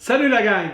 Salut la gang!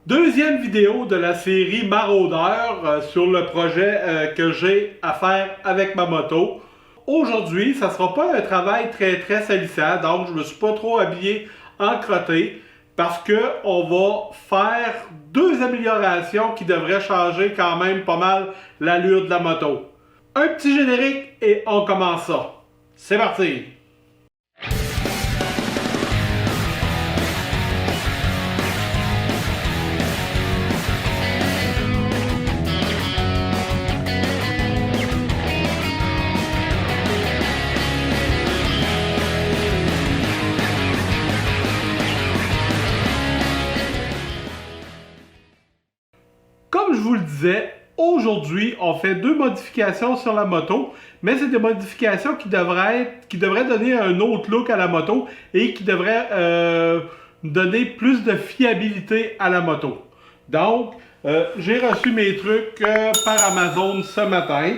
Deuxième vidéo de la série Maraudeur sur le projet que j'ai à faire avec ma moto. Aujourd'hui, ça ne sera pas un travail très salissant, donc je ne me suis pas trop habillé en crotté parce qu'on va faire deux améliorations qui devraient changer quand même pas mal l'allure de la moto. Un petit générique et on commence ça. C'est parti! Comme je vous le disais, aujourd'hui, on fait deux modifications sur la moto, mais c'est des modifications qui devraient donner un autre look à la moto et qui devraient donner plus de fiabilité à la moto. Donc, j'ai reçu mes trucs par Amazon ce matin.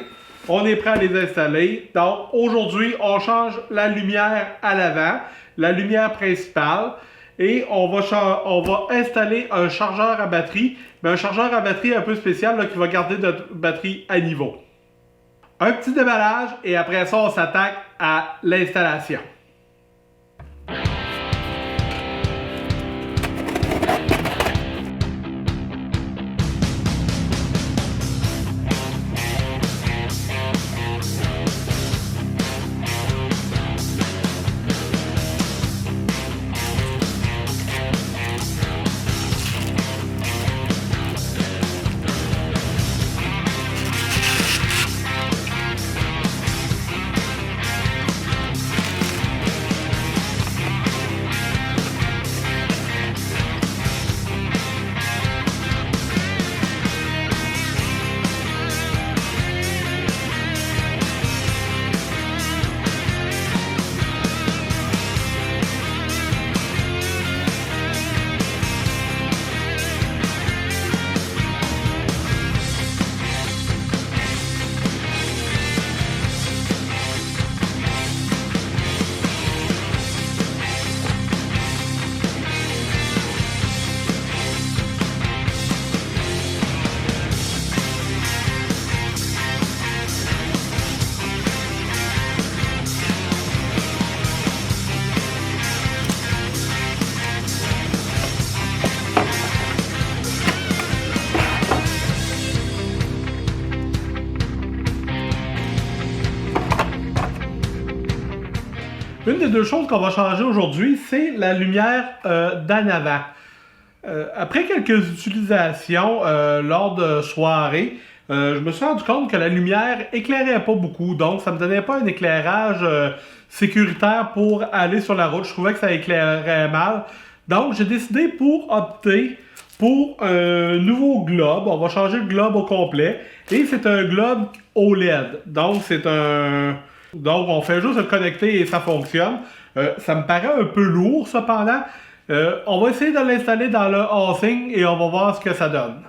On est prêt à les installer. Donc, aujourd'hui, on change la lumière à l'avant, la lumière principale. Et on va installer un chargeur à batterie, mais un chargeur à batterie un peu spécial là, qui va garder notre batterie à niveau. Un petit déballage et après ça, on s'attaque à l'installation. Une des deux choses qu'on va changer aujourd'hui, c'est la lumière d'en avant. Après quelques utilisations lors de soirées, je me suis rendu compte que la lumière éclairait pas beaucoup, donc ça me donnait pas un éclairage sécuritaire pour aller sur la route. Je trouvais que ça éclairait mal. Donc j'ai décidé pour opter pour un nouveau globe. On va changer le globe au complet. Et c'est un globe OLED. Donc on fait juste le connecter et ça fonctionne. Ça me paraît un peu lourd cependant. On va essayer de l'installer dans le housing et on va voir ce que ça donne.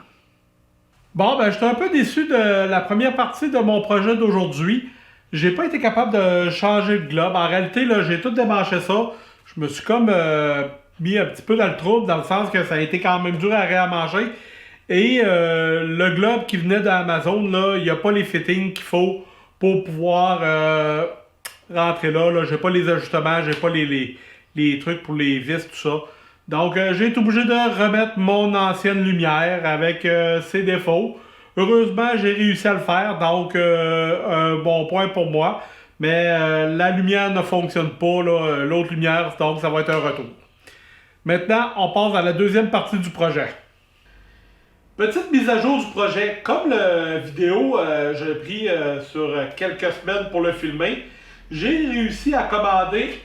Bon, ben, j'étais un peu déçu de la première partie de mon projet d'aujourd'hui. J'ai pas été capable de changer le globe. En réalité, là, j'ai tout démanché ça. Je me suis comme mis un petit peu dans le trouble, dans le sens que ça a été quand même dur à réaménager. Et le globe qui venait d'Amazon, là, il n'y a pas les fittings qu'il faut pour pouvoir rentrer là. J'ai pas les ajustements, j'ai pas les trucs pour les vis, tout ça. Donc, j'ai été obligé de remettre mon ancienne lumière avec ses défauts. Heureusement, j'ai réussi à le faire, donc un bon point pour moi. Mais la lumière ne fonctionne pas, l'autre lumière, donc ça va être un retour. Maintenant, on passe à la deuxième partie du projet. Petite mise à jour du projet. Comme la vidéo, j'ai pris sur quelques semaines pour le filmer, j'ai réussi à commander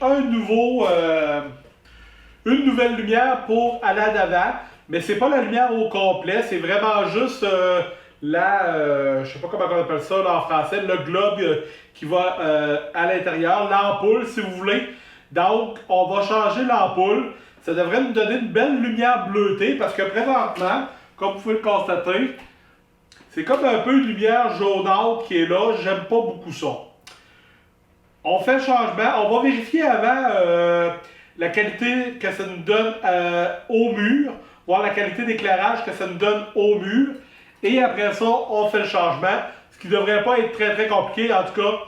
une nouvelle lumière pour aller à l'avant, mais c'est pas la lumière au complet, c'est vraiment juste je sais pas comment on appelle ça là, en français, le globe qui va à l'intérieur, l'ampoule si vous voulez. Donc, on va changer l'ampoule. Ça devrait nous donner une belle lumière bleutée parce que présentement, comme vous pouvez le constater, c'est comme un peu une lumière jaunâtre qui est là. J'aime pas beaucoup ça. On fait le changement. On va vérifier avant la qualité que ça nous donne au mur. voir la qualité d'éclairage que ça nous donne au mur. Et après ça, on fait le changement, ce qui ne devrait pas être très compliqué, en tout cas,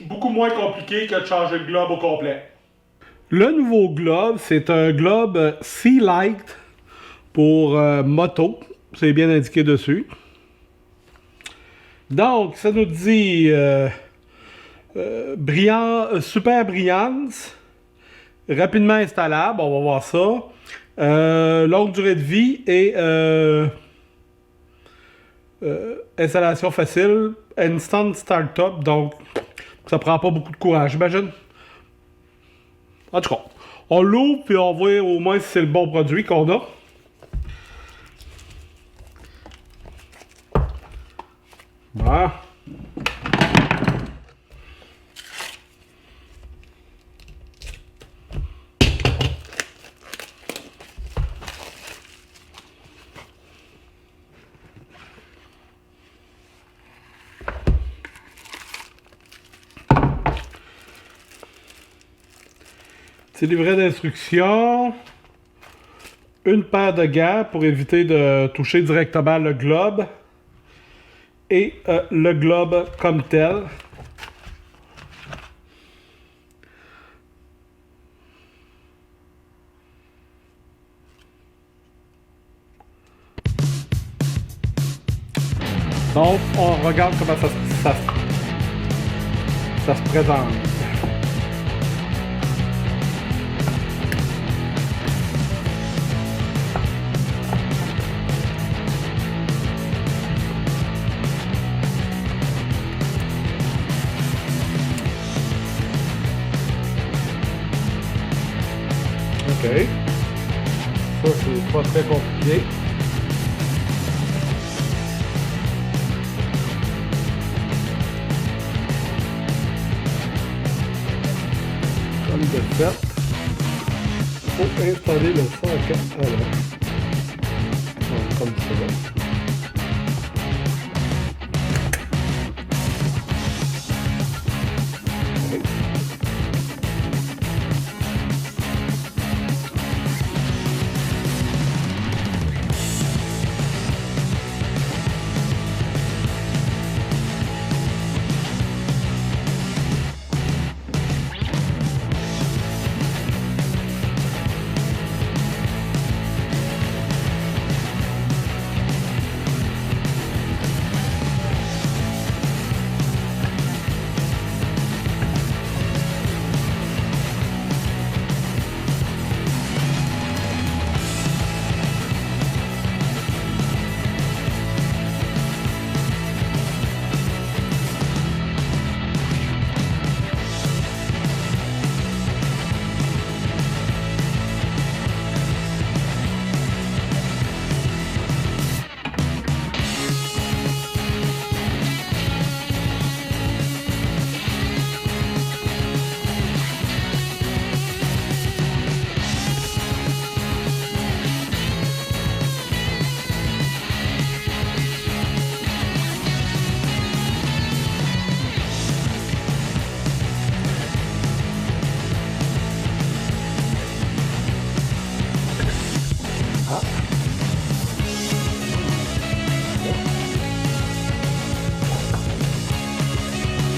beaucoup moins compliqué que de changer le globe au complet. Le nouveau globe, c'est un globe Sea Light pour moto, c'est bien indiqué dessus. Donc, ça nous dit super brillance, rapidement installable, on va voir ça. Longue durée de vie et installation facile, instant startup, donc ça prend pas beaucoup de courage, j'imagine. En tout cas, on l'ouvre puis on voit au moins si c'est le bon produit qu'on a. Voilà. Petit livret d'instructions. Une paire de gants pour éviter de toucher directement le globe. Et le globe comme tel. Donc, on regarde comment ça se présente. OK. Ça, c'est pas très compliqué. Comme de fait, il faut installer le socket à l'heure. Comme ça.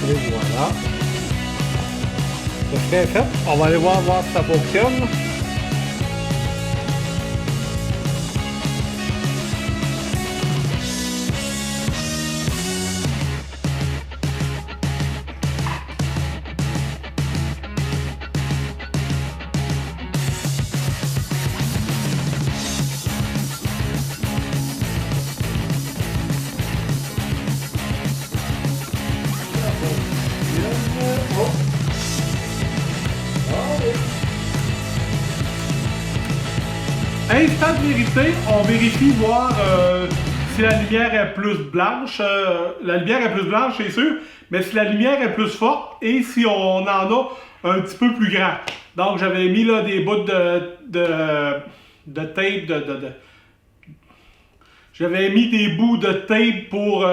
Et voilà. Ça serait fait. On va aller voir si ça fonctionne. Instant de vérité, on vérifie voir si la lumière est plus blanche. La lumière est plus blanche, c'est sûr, mais si la lumière est plus forte et si on en a un petit peu plus grand. Donc j'avais mis là des bouts de tape, j'avais mis des bouts de tape pour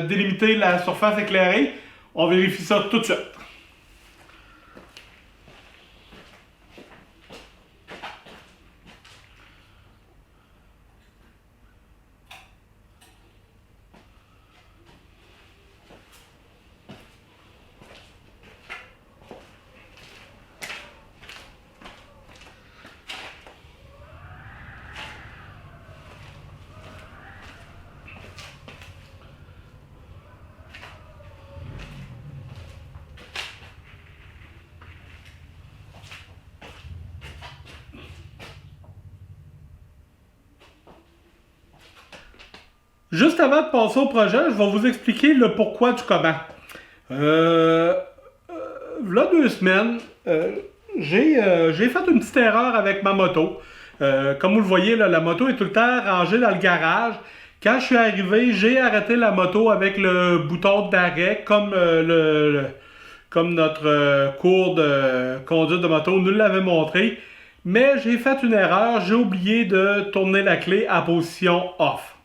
délimiter la surface éclairée. On vérifie ça tout de suite. Juste avant de passer au projet, je vais vous expliquer le pourquoi du comment. Là, 2 semaines, j'ai fait une petite erreur avec ma moto. Comme vous le voyez, là, la moto est tout le temps rangée dans le garage. Quand je suis arrivé, j'ai arrêté la moto avec le bouton d'arrêt, comme notre cours de conduite de moto nous l'avait montré. Mais j'ai fait une erreur, j'ai oublié de tourner la clé à position off.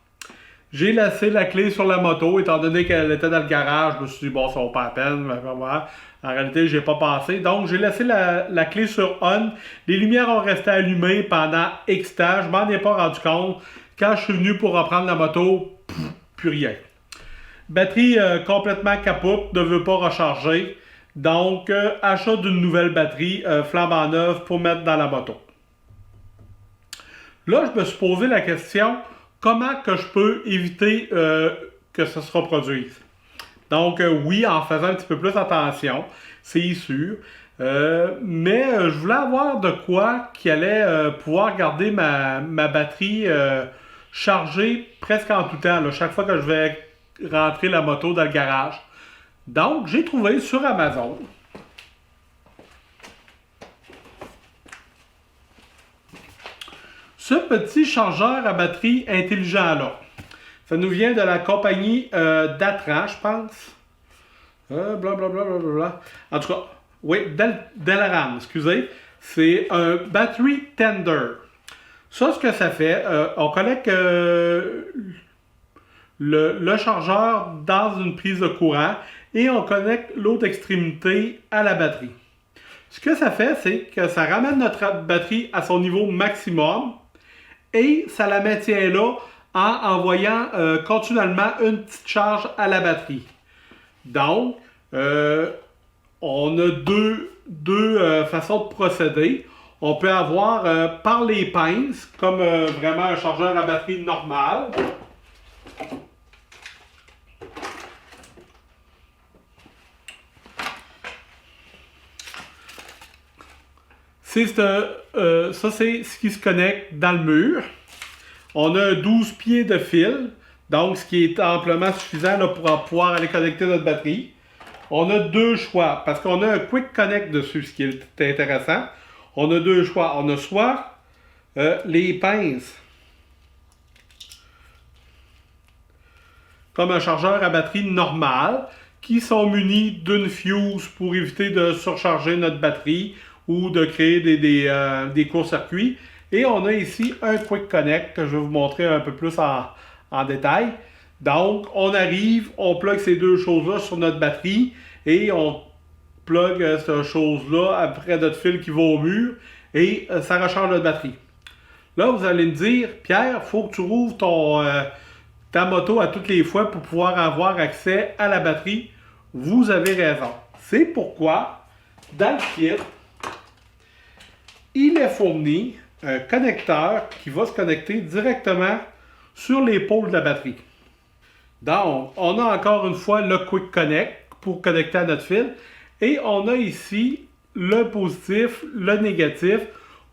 J'ai laissé la clé sur la moto, étant donné qu'elle était dans le garage. Je me suis dit, bon, ça vaut pas la peine. Voilà. En réalité, j'ai pas passé. Donc, j'ai laissé la clé sur on. Les lumières ont resté allumées pendant X temps. Je m'en ai pas rendu compte. Quand je suis venu pour reprendre la moto, plus rien. Batterie complètement capote, ne veut pas recharger. Donc, achat d'une nouvelle batterie flambant neuve pour mettre dans la moto. Là, je me suis posé la question, comment que je peux éviter que ça se reproduise? Donc, oui, en faisant un petit peu plus attention, c'est sûr. Mais je voulais avoir de quoi qui allait pouvoir garder ma batterie chargée presque en tout temps, là, chaque fois que je vais rentrer la moto dans le garage. Donc, j'ai trouvé sur Amazon ce petit chargeur à batterie intelligent-là. Ça nous vient de la compagnie Datran, je pense. Blablabla. En tout cas, oui, Delaram, excusez. C'est un Battery Tender. Ça, ce que ça fait, on connecte le chargeur dans une prise de courant et on connecte l'autre extrémité à la batterie. Ce que ça fait, c'est que ça ramène notre batterie à son niveau maximum et ça la maintient là en envoyant continuellement une petite charge à la batterie. Donc, on a deux façons de procéder. On peut avoir par les pinces, comme vraiment un chargeur à batterie normal. Ça, c'est ce qui se connecte dans le mur. On a 12 pieds de fil, donc ce qui est amplement suffisant là, pour pouvoir aller connecter notre batterie. On a deux choix, parce qu'on a un Quick Connect dessus, ce qui est intéressant. On a deux choix. On a soit les pinces, comme un chargeur à batterie normal, qui sont munis d'une fuse pour éviter de surcharger notre batterie ou de créer des courts-circuits. Et on a ici un Quick Connect que je vais vous montrer un peu plus en détail. Donc, on arrive, on plug ces deux choses-là sur notre batterie et on plug cette chose-là après notre fil qui va au mur et ça recharge notre batterie. Là, vous allez me dire, Pierre, il faut que tu rouvres ta moto à toutes les fois pour pouvoir avoir accès à la batterie. Vous avez raison. C'est pourquoi, dans le kit, il est fourni un connecteur qui va se connecter directement sur l'épaule de la batterie. Donc, on a encore une fois le Quick Connect pour connecter à notre fil et on a ici le positif, le négatif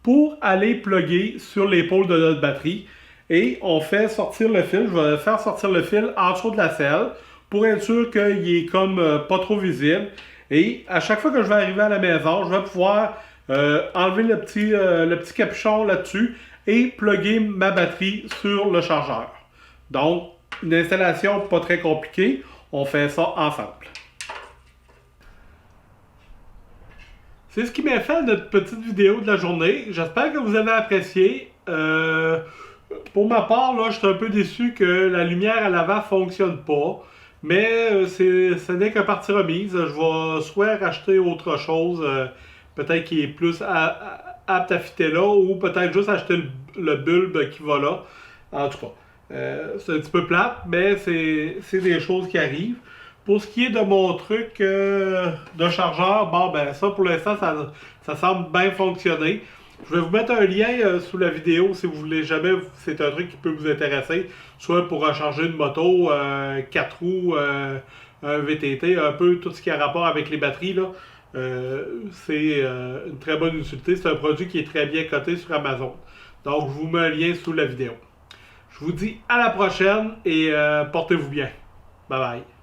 pour aller plugger sur l'épaule de notre batterie et on fait sortir le fil. Je vais faire sortir le fil en dessous de la selle pour être sûr qu'il est comme pas trop visible et à chaque fois que je vais arriver à la maison, je vais pouvoir enlever le petit capuchon là-dessus et plugger ma batterie sur le chargeur. Donc, une installation pas très compliquée. On fait ça ensemble. C'est ce qui m'a fait notre petite vidéo de la journée. J'espère que vous avez apprécié. Pour ma part, là, je suis un peu déçu que la lumière à l'avant ne fonctionne pas. Mais ce n'est que partie remise. Je vais soit racheter autre chose, peut-être qui est plus apte à fitter là, ou peut-être juste acheter le bulbe qui va là. En tout cas. C'est un petit peu plate, mais c'est des choses qui arrivent. Pour ce qui est de mon truc de chargeur, bon ben ça pour l'instant ça semble bien fonctionner. Je vais vous mettre un lien sous la vidéo si vous voulez jamais, c'est un truc qui peut vous intéresser, soit pour recharger une moto, 4 roues, un VTT, un peu tout ce qui a rapport avec les batteries là. C'est une très bonne utilité, c'est un produit qui est très bien coté sur Amazon. Donc je vous mets un lien sous la vidéo. Je vous dis à la prochaine et portez-vous bien. Bye bye.